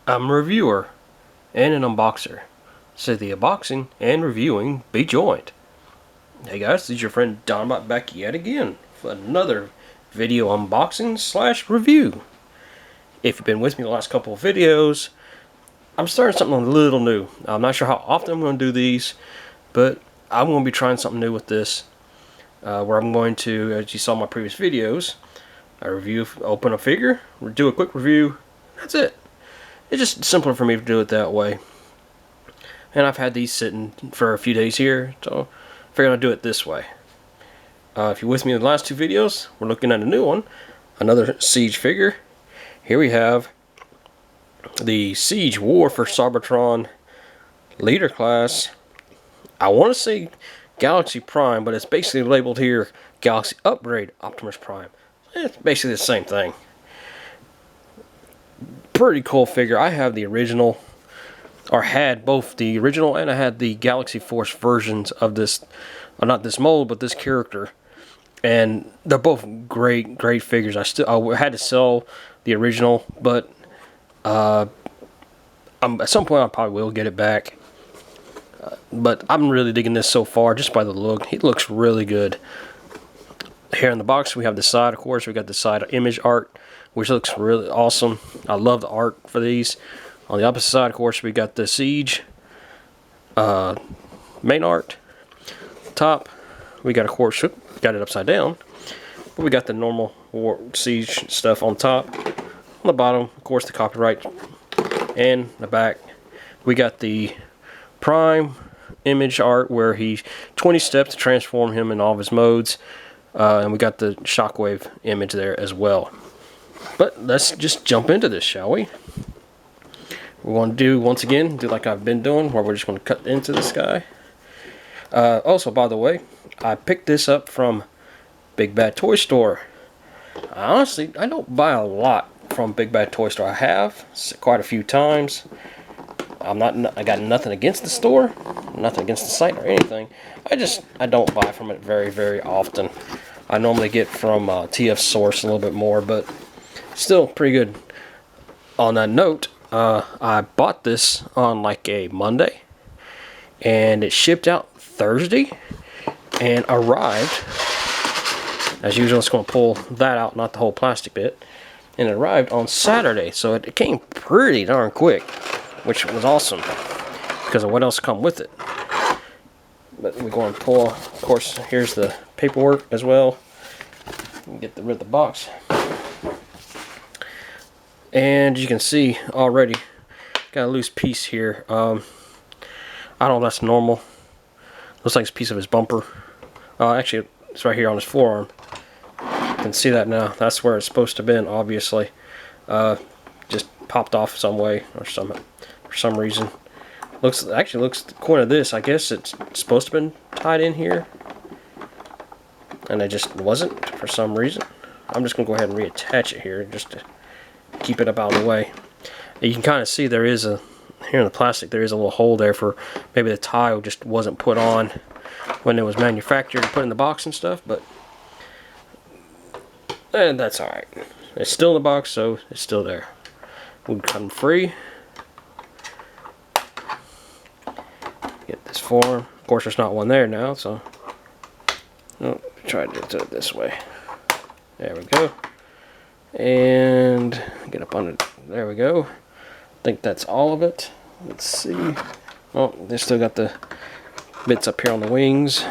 I'm a reviewer and an unboxer, so the unboxing and reviewing be joined. Hey guys, this is your friend Donbot back yet again for another video unboxing slash review. If you've been with me the last couple of videos, I'm starting something a little new. I'm not sure how often I'm going to do these, but I'm going to be trying something new with this, where I'm going to, as you saw in my previous videos, open a figure, do a quick review, that's it. It's just simpler for me to do it that way. And I've had these sitting for a few days here, so I figured I'd do it this way. If you're with me in the last two videos, we're looking at a new one, another Siege figure. Here we have the Siege War for Cybertron Leader Class. I want to say Galaxy Prime, but it's basically labeled here Galaxy Upgrade Optimus Prime. It's basically the same thing. Pretty cool figure. I have the original, or had both the original and I had the Galaxy Force versions of this, not this mold, but this character. And they're both great figures. I had to sell the original, but at some point I probably will get it back. But I'm really digging this so far, just by the look. He looks really good. Here in the box, we have the side, of course. We got the side image art, which looks really awesome. I love the art for these. On the opposite side, of course, we got the Siege main art. Top, we got, of course, got it upside down. But we got the normal Siege stuff on top. On the bottom, of course, the copyright. And the back, we got the Prime image art where he's 20 steps to transform him in all of his modes. And we got the Shockwave image there as well. But let's just jump into this, shall we? We're going to do, once again, do like I've been doing, where we're just going to cut into this guy. Also, by the way, I picked this up from Big Bad Toy Store. Honestly, I don't buy a lot from Big Bad Toy Store. I have quite a few times. I got nothing against the store, nothing against the site or anything. I don't buy from it very often. I normally get from TF Source a little bit more, but still pretty good. On that note, I bought this on like a Monday, and it shipped out Thursday, and arrived. As usual, it's going to pull that out, not the whole plastic bit. And it arrived on Saturday, so it came pretty darn quick, which was awesome because of what else come with it. But we're going to pull, of course, here's the paperwork as well. Get rid of the box. And you can see already, got a loose piece here. I don't know if that's normal. Looks like it's a piece of his bumper. Actually, it's right here on his forearm. You can see that now. That's where it's supposed to have been, obviously. Just popped off some way or for some reason. Actually looks according to this, I guess it's supposed to have been tied in here, and it just wasn't for some reason. I'm just gonna go ahead and reattach it here just to keep it up out of the way. And you can kind of see there is here in the plastic there is a little hole there for maybe the tie just wasn't put on when it was manufactured and put in the box and stuff, but that's alright. It's still in the box, so it's still there. We'll cut them free. Get this form. Of course, there's not one there now, so try to do it this way. There we go. And get up on it. There we go. I think that's all of it. Let's see. Oh, they still got the bits up here on the wings.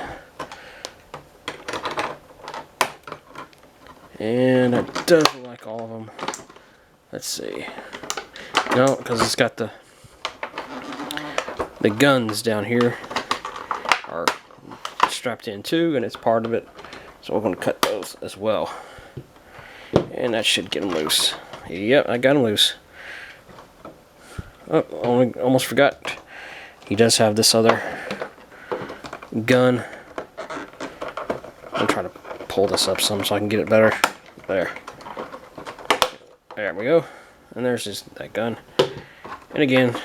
And it doesn't like all of them. Let's see. No, because it's got the guns down here are strapped in too, and it's part of it. So we're going to cut those as well. And that should get them loose. Yep, I got them loose. Oh, almost forgot. He does have this other gun. I'm trying to pull this up some so I can get it better. There we go. And there's that gun. And again,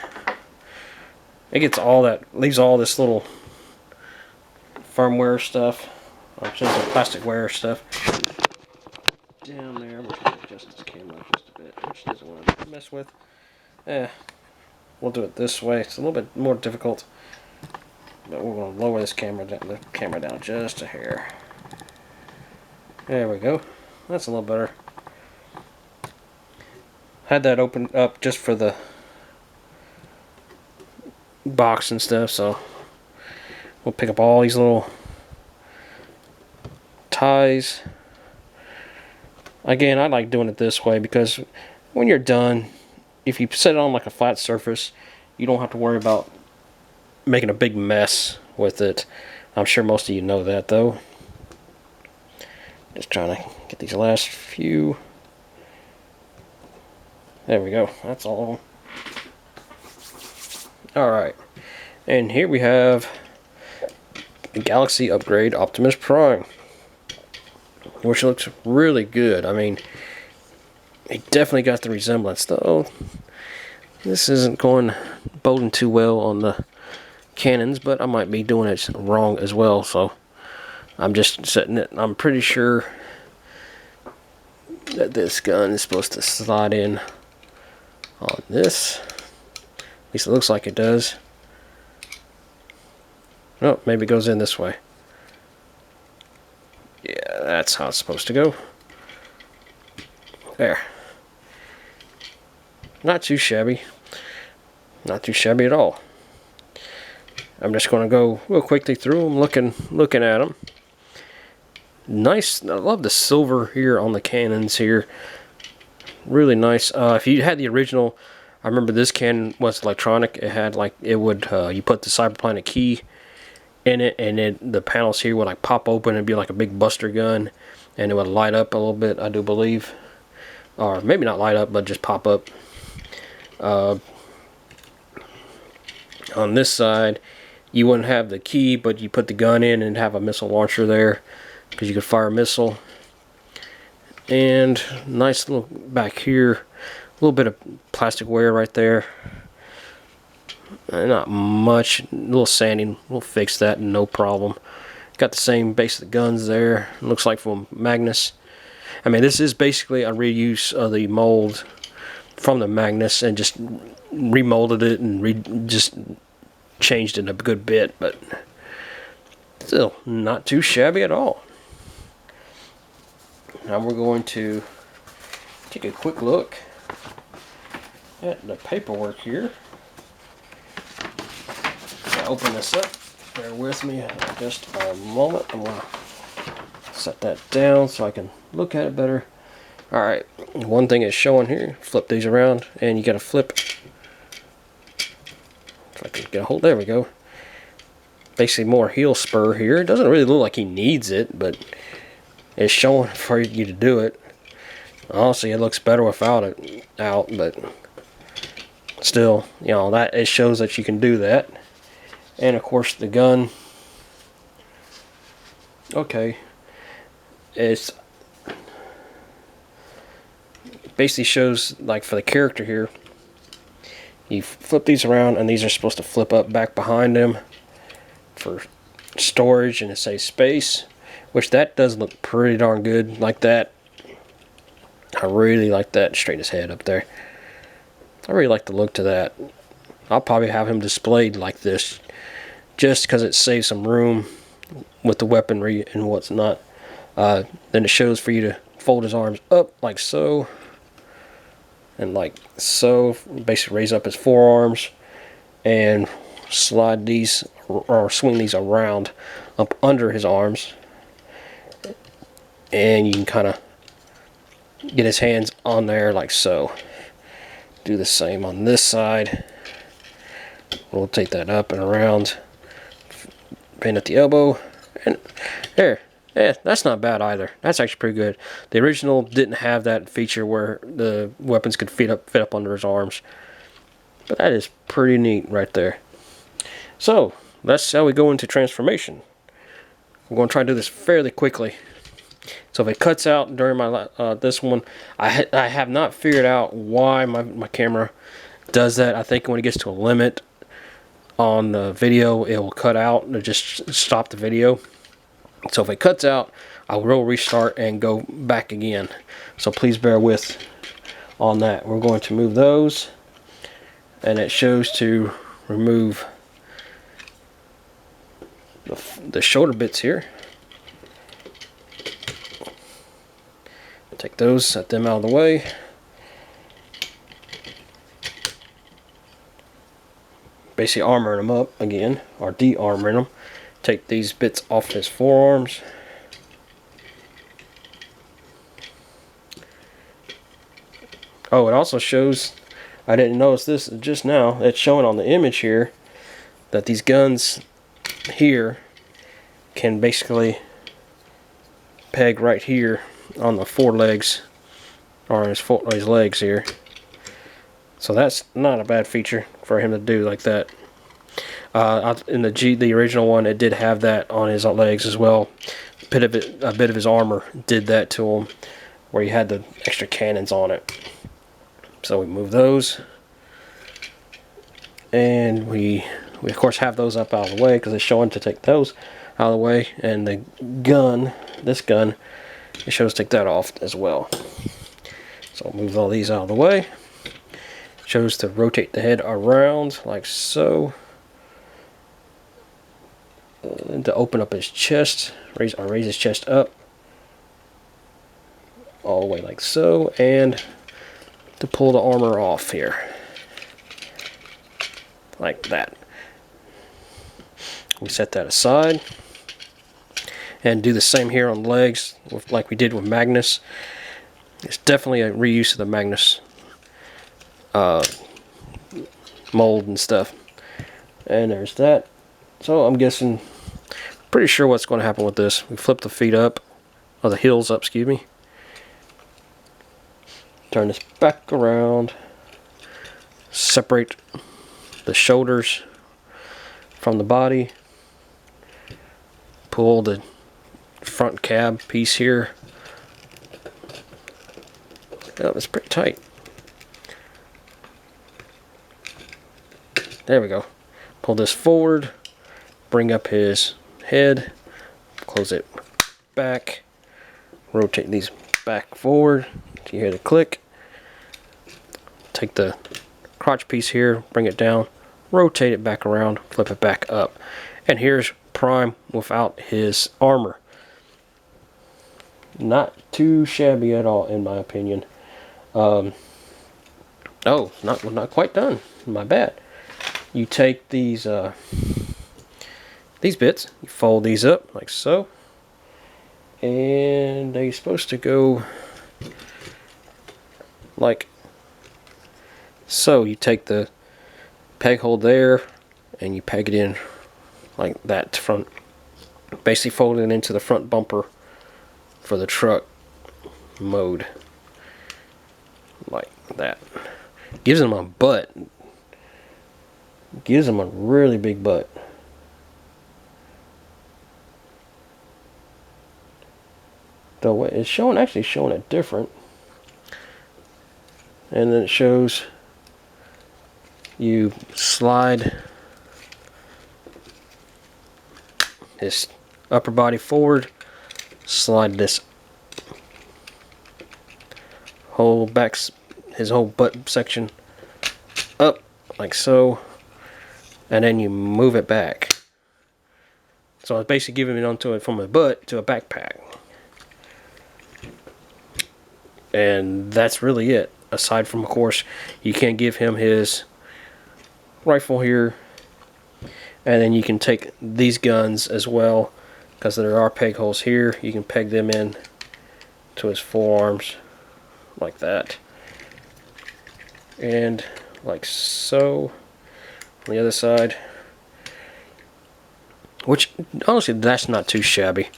it gets all that, leaves all this little firmware stuff, or just plasticware stuff down there. We're going to adjust this camera just a bit, which doesn't want to mess with. we'll do it this way. It's a little bit more difficult, but we're going to lower this camera down, the camera down just a hair. There we go. That's a little better. Had that open up just for the box and stuff, so we'll pick up all these little ties. Again, I like doing it this way because when you're done, if you set it on like a flat surface, you don't have to worry about making a big mess with it. I'm sure most of you know that though. Just trying to get these last few. There we go. That's all of them. Alright. And here we have the Galaxy Upgrade Optimus Prime, which looks really good. I mean, it definitely got the resemblance, though. This isn't going boding too well on the cannons, but I might be doing it wrong as well, so I'm just setting it. I'm pretty sure that this gun is supposed to slide in on this. At least it looks like it does. Oh, maybe it goes in this way. Yeah, that's how it's supposed to go. There. Not too shabby. Not too shabby at all. I'm just going to go real quickly through them, looking at them. Nice. I love the silver here on the cannons here. Really nice. If you had the original, I remember this cannon was electronic. It had like, it would, you put the Cyberplanet key in it, and then the panels here would like pop open and be like a big buster gun, and it would light up a little bit, I do believe. Or maybe not light up, but just pop up. On this side, you wouldn't have the key, but you put the gun in and have a missile launcher there, because you could fire a missile. And nice little back here, a little bit of plastic wear right there. Not much, a little sanding, we'll fix that, no problem. Got the same base of the guns there, looks like from Magnus. I mean, this is basically a reuse of the mold from the Magnus and just remolded it and just changed it a good bit, but still not too shabby at all. Now we're going to take a quick look at the paperwork here. Open this up. Bear with me just a moment. I'm going to set that down so I can look at it better. Alright, one thing is showing here. Flip these around and you got to flip. If I can get a hold, there we go. Basically more heel spur here. It doesn't really look like he needs it, but it's showing for you to do it. Honestly, it looks better without it out, but still, you know, that it shows that you can do that. And of course the gun, okay, it's basically shows like for the character here, you flip these around and these are supposed to flip up back behind them for storage and it saves space, which that does look pretty darn good like that. I really like that. Straight his head up there. I really like the look to that. I'll probably have him displayed like this just because it saves some room with the weaponry and what's not. Then it shows for you to fold his arms up like so and like so, basically raise up his forearms and slide these or swing these around up under his arms, and you can kind of get his hands on there like so. Do the same on this side. Rotate that up and around, pin at the elbow, and there. Yeah, that's not bad either. That's actually pretty good. The original didn't have that feature where the weapons could fit up under his arms, but that is pretty neat right there. So that's how we go into transformation. I'm going to try to do this fairly quickly. So if it cuts out during my this one, I have not figured out why my camera does that. I think when it gets to a limit on the video, it will cut out and just stop the video. So if it cuts out, I will restart and go back again. So please bear with on that. We're going to move those. and it shows to remove the shoulder bits here. Take those, set them out of the way. Basically armoring them up again, or de-armoring them. Take these bits off his forearms. Oh, it also shows, I didn't notice this just now, it's showing on the image here that these guns here can basically peg right here on the forelegs, or his legs here. So that's not a bad feature for him to do like that. In the original one, it did have that on his legs as well. A bit of his armor did that to him, where he had the extra cannons on it. So we move those, and we of course have those up out of the way because it's showing to take those out of the way. And the gun, this gun, it shows to take that off as well. So I'll move all these out of the way. It shows to rotate the head around like so. And to open up his chest, raise his chest up all the way like so, and to pull the armor off here like that. We set that aside and do the same here on the legs like we did with Magnus. It's definitely a reuse of the Magnus mold and stuff. And there's that. So I'm guessing, pretty sure what's going to happen with this. We flip the feet up, or the heels up, excuse me. Turn this back around. Separate the shoulders from the body. Pull the front cab piece here. Oh, it's pretty tight. There we go. Pull this forward. Bring up his head. Close it back. Rotate these back forward. You hear the click. Take the crotch piece here, bring it down, rotate it back around, flip it back up. And here's Prime without his armor. Not too shabby at all, in my opinion. Oh, not quite done. My bad. You take these bits, you fold these up like so, and they're supposed to go like so. You take the peg hole there and you peg it in like that to front, basically fold it into the front bumper for the truck mode like that. Gives them a butt. Gives them a really big butt. Though it's actually showing it different. And then it shows you slide his upper body forward, slide this his whole butt section up like so, and then you move it back. So it's basically giving it onto it from a butt to a backpack. And that's really it. Aside from, of course, you can give him his rifle here, and then you can take these guns as well, because there are peg holes here. You can peg them in to his forearms like that, and like so on the other side, which honestly that's not too shabby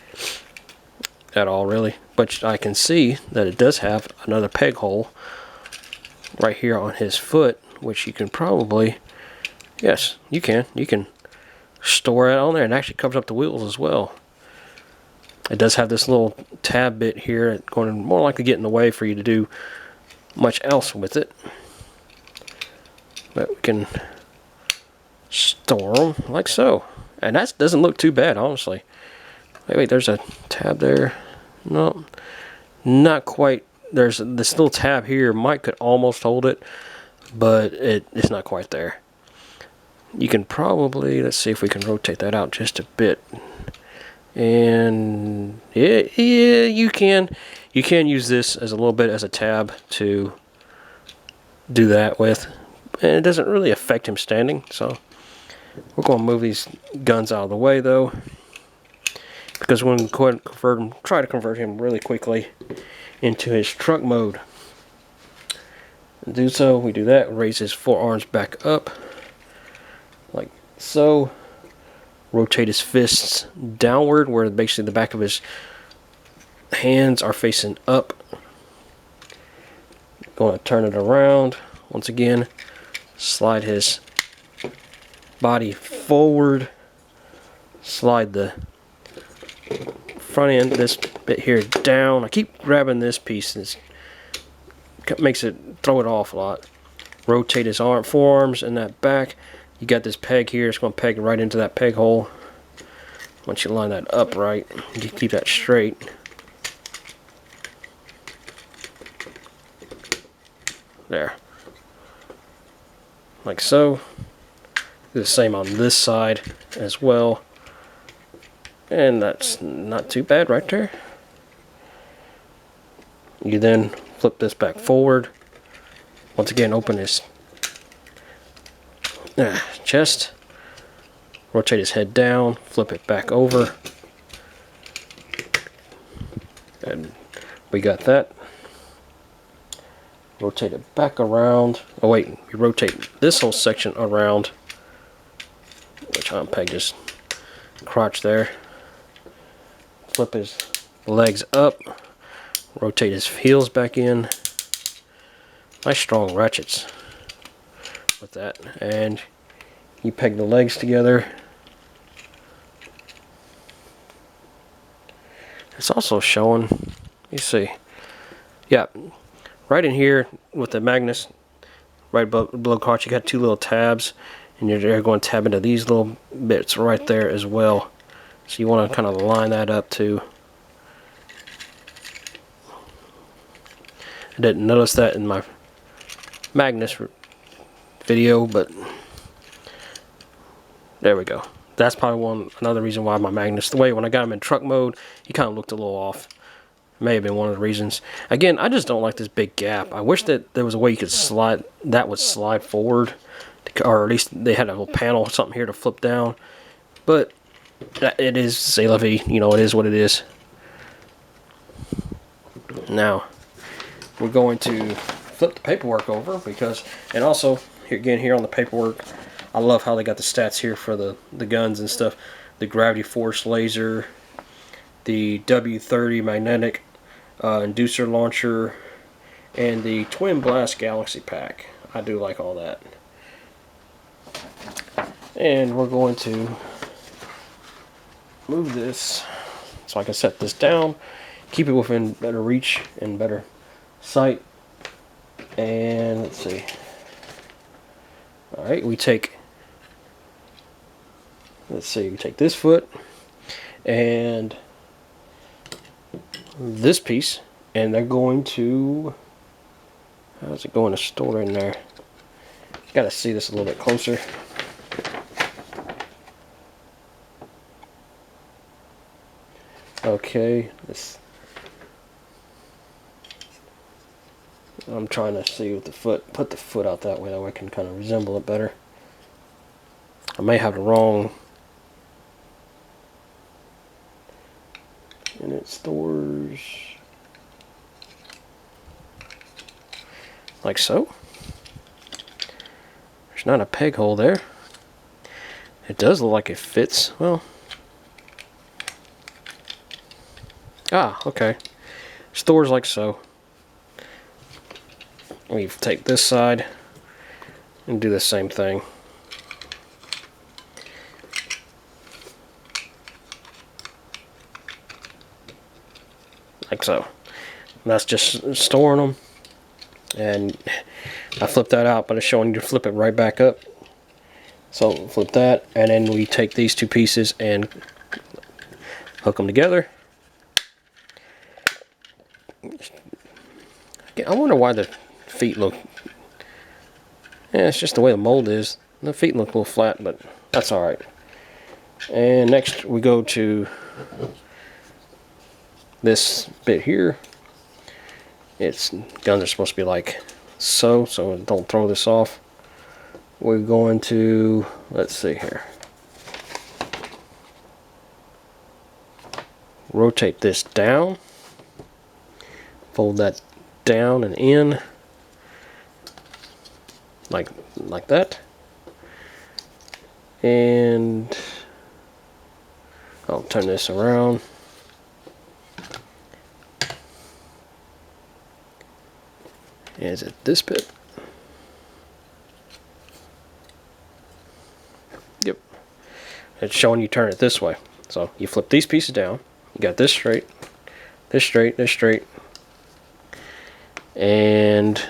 at all, really. But I can see that it does have another peg hole right here on his foot, which you can probably, yes, you can store it on there, and actually covers up the wheels as well. It does have this little tab bit here. It's going to more likely get in the way for you to do much else with it. But we can store them like so. And that doesn't look too bad, honestly. Wait, there's a tab there. No, not quite. There's this little tab here. Mike could almost hold it, but it's not quite there. You can probably, let's see if we can rotate that out just a bit. And yeah, you can use this as a little bit as a tab to do that with, and it doesn't really affect him standing. So we're going to move these guns out of the way though, because we're going to go ahead and try to convert him really quickly into his truck mode. And do so, we do that, raise his forearms back up like so. Rotate his fists downward, where basically the back of his hands are facing up. Going to turn it around once again. Slide his body forward. Slide the front end, this bit here, down. I keep grabbing this piece, and it makes it throw it off a lot. Rotate his forearms and that back. You got this peg here, it's going to peg right into that peg hole. Once you line that up right, you keep that straight. There. Like so. Do the same on this side as well. And that's not too bad right there. You then flip this back forward. Once again, open his chest, rotate his head down, flip it back over, and we got that. Rotate it back around. Oh wait, we rotate this whole section around, which I unpegged his crotch there. Flip his legs up, rotate his heels back in. Nice strong ratchets with that, and you peg the legs together. It's also showing, you see, yeah, right in here with the magnets, right below crotch, you got two little tabs, and you're going to tab into these little bits right there as well. So you want to kind of line that up too. I didn't notice that in my Magnus video, but there we go. That's probably another reason why my Magnus, the way when I got him in truck mode, he kind of looked a little off. May have been one of the reasons. Again, I just don't like this big gap. I wish that there was a way you could slide, that would slide forward, or at least they had a little panel or something here to flip down. But it is c'est la vie, you know, it is what it is. Now we're going to flip the paperwork over, because, and also here again, here on the paperwork, I love how they got the stats here for the guns and stuff. The gravity force laser, the W30 magnetic inducer launcher, and the twin blast galaxy pack. I do like all that. And we're going to move this so I can set this down, keep it within better reach and better sight. And let's see. Alright, we take, let's see, we take this foot and this piece, and they're going to, how's it going to store in there? Gotta see this a little bit closer. Okay, this, I'm trying to see with the foot, put the foot out that way I can kind of resemble it better. I may have the wrong, and it stores like so. There's not a peg hole there. It does look like it fits. Well, okay. Stores like so. We take this side and do the same thing. Like so. And that's just storing them. And I flipped that out, but it's showing you to flip it right back up. So flip that, and then we take these two pieces and hook them together. I wonder why the feet look Yeah, it's just the way the mold is. The feet look a little flat, but that's alright. And next we go to this bit here. Its guns are supposed to be like so don't throw this off. We're going to, let's see here, rotate this down, fold that down and in like that, and I'll turn this around. Is it this bit? Yep. It's showing you turn it this way. So you flip these pieces down. You got this straight, this straight, this straight, and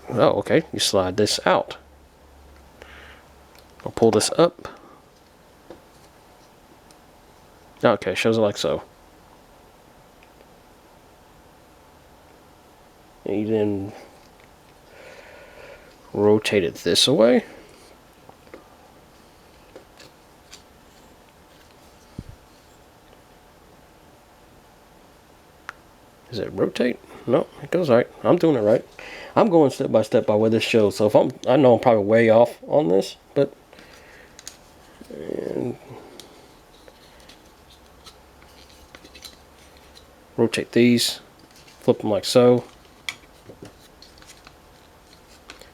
oh, okay. You slide this out. I'll pull this up. Okay, shows it like so. And you then rotate it this way. Does it rotate? No, it goes right. I'm doing it right. I'm going step by step by what this shows. So if I know I'm probably way off on this, but and rotate these, flip them like so,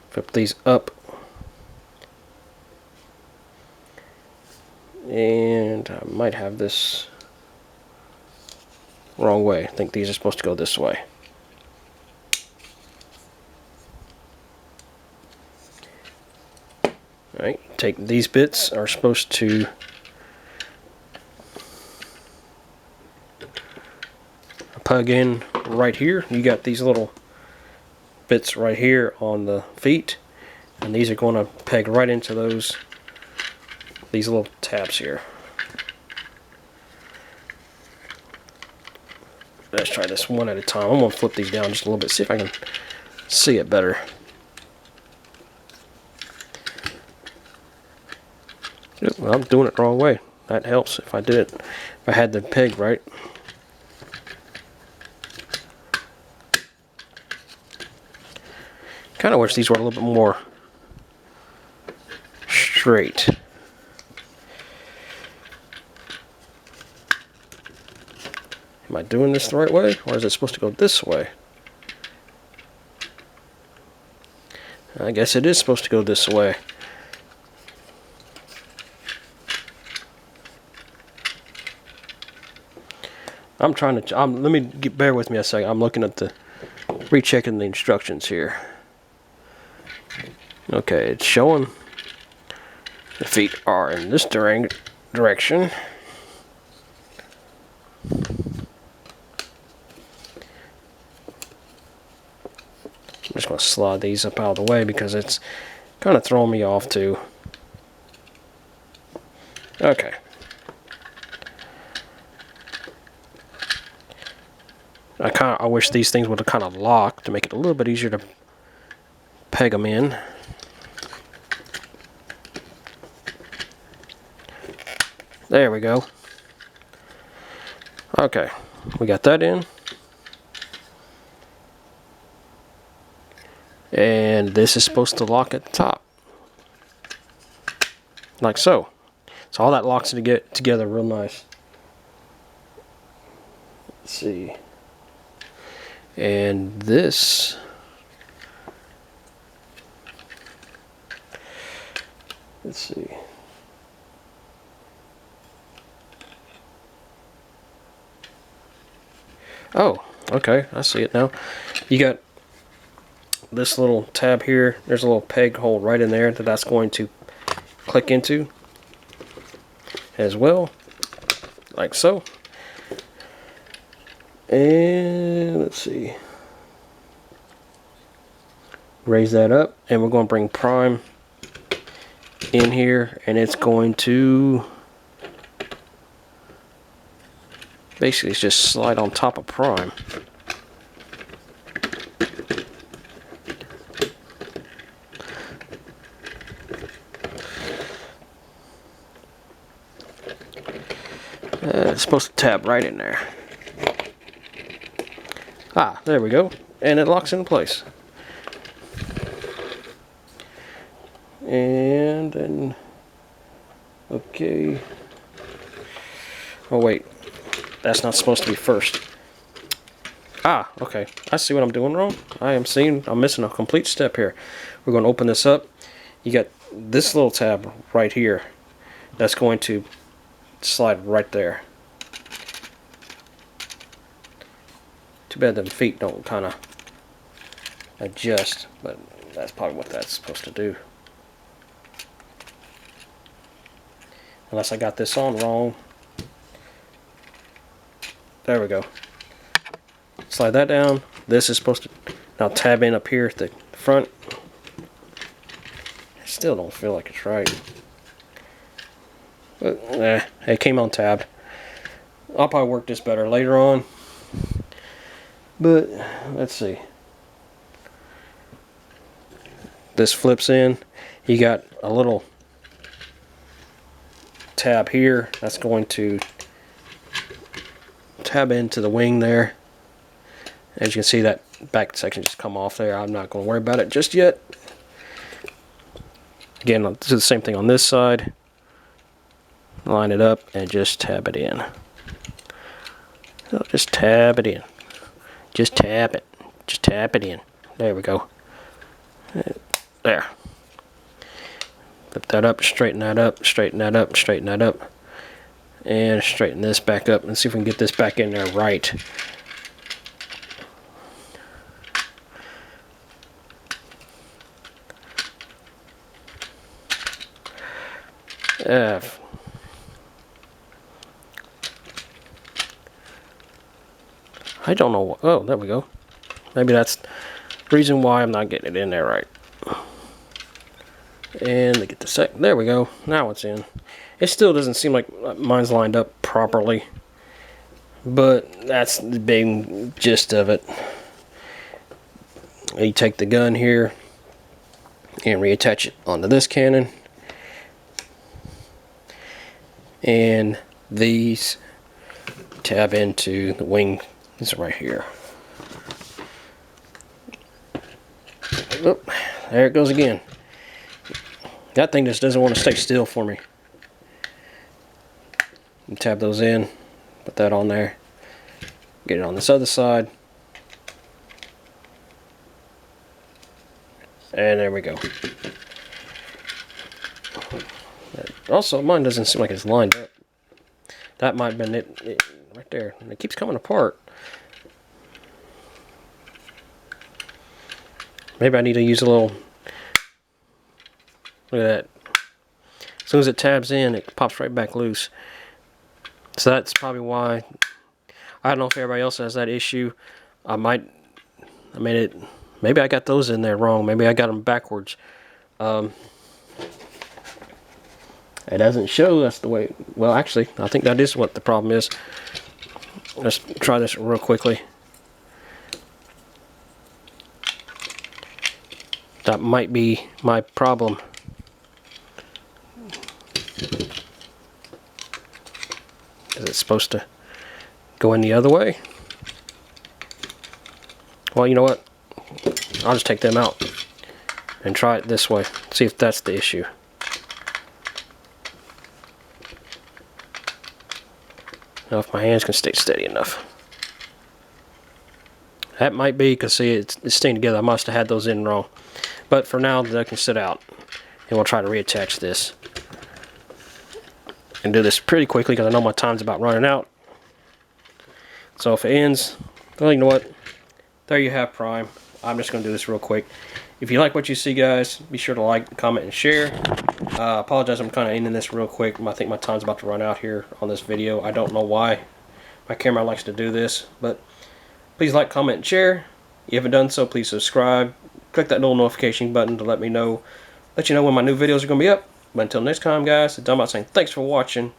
flip these up, and I might have this wrong way. I think these are supposed to go this way. Alright, take these bits are supposed to plug in right here. You got these little bits right here on the feet, and these are going to peg right into these little tabs here. Let's try this one at a time. I'm going to flip these down just a little bit, see if I can see it better. Yep, well, I'm doing it the wrong way. That helps if I did it, if I had the peg right. Kind of wish these were a little bit more straight. Am I doing this the right way, or is it supposed to go this way? I guess it is supposed to go this way. I'm trying to, let me bear with me a second. I'm looking at rechecking the instructions here. Okay, it's showing the feet are in this direction. I'm just going to slide these up out of the way because it's kind of throwing me off too. Okay. I wish these things would have kind of locked to make it a little bit easier to peg them in. There we go. Okay, we got that in. And this is supposed to lock at the top. Like so. So all that locks to get together real nice. Let's see. And this, let's see. Oh, okay, I see it now. You got this little tab here. There's a little peg hole right in there that's going to click into as well, like so. And let's see, raise that up, and we're going to bring prime in here, and it's going to basically just slide on top of prime. it's supposed to tab right in there. Ah, there we go. And it locks in place. And then, okay. Oh wait, that's not supposed to be first. Ah, okay. I see what I'm doing wrong. I'm missing a complete step here. We're going to open this up. You got this little tab right here. That's going to slide right there. Too bad the feet don't kind of adjust, but that's probably what that's supposed to do. Unless I got this on wrong. There we go. Slide that down. This is supposed to now tab in up here at the front. I still don't feel like it's right. But it came on tabbed. I'll probably work this better later on. But let's see. This flips in. You got a little tab here. That's going to tab into the wing there. As you can see, that back section just come off there. I'm not going to worry about it just yet. Again, I'll do the same thing on this side. Line it up and just tab it in. So just tab it in. Just tap it. Just tap it in. There we go. There. Flip that up, straighten that up, straighten that up, straighten that up. And straighten this back up and see if we can get this back in there right. I don't know. Oh, there we go. Maybe that's the reason why I'm not getting it in there right. And to get the second, there we go. Now it's in. It still doesn't seem like mine's lined up properly, but that's the big gist of it. You take the gun here and reattach it onto this cannon, and these tab into the wing. This is right here. Oop, there it goes again. That thing just doesn't want to stay still for me. You tab those in, put that on there, get it on this other side, and there we go. Also, mine doesn't seem like it's lined up. That might have been it right there. And it keeps coming apart. Maybe I need to use a little... Look at that. As soon as it tabs in, it pops right back loose. So that's probably why. I don't know if everybody else has that issue. Maybe I got those in there wrong. Maybe I got them backwards. It doesn't show that's the way. Well, actually, I think that is what the problem is. Let's try this real quickly. That might be my problem. Is it supposed to go in the other way? Well, you know what? I'll just take them out and try it this way. See if that's the issue. Now, if my hands can stay steady enough. That might be because, see, it's staying together. I must have had those in wrong. But for now, they can sit out. And we'll try to reattach this. And do this pretty quickly because I know my time's about running out. So if it ends, well, you know what? There you have Prime. I'm just going to do this real quick. If you like what you see, guys, be sure to like, comment, and share. Apologize, I'm kind of ending this real quick. I think my time's about to run out here on this video. I don't know why my camera likes to do this, but please like, comment, and share. If you haven't done so, please subscribe. Click that little notification button to let you know when my new videos are going to be up. But until next time, guys, it's Dumb out saying thanks for watching,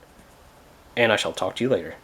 and I shall talk to you later.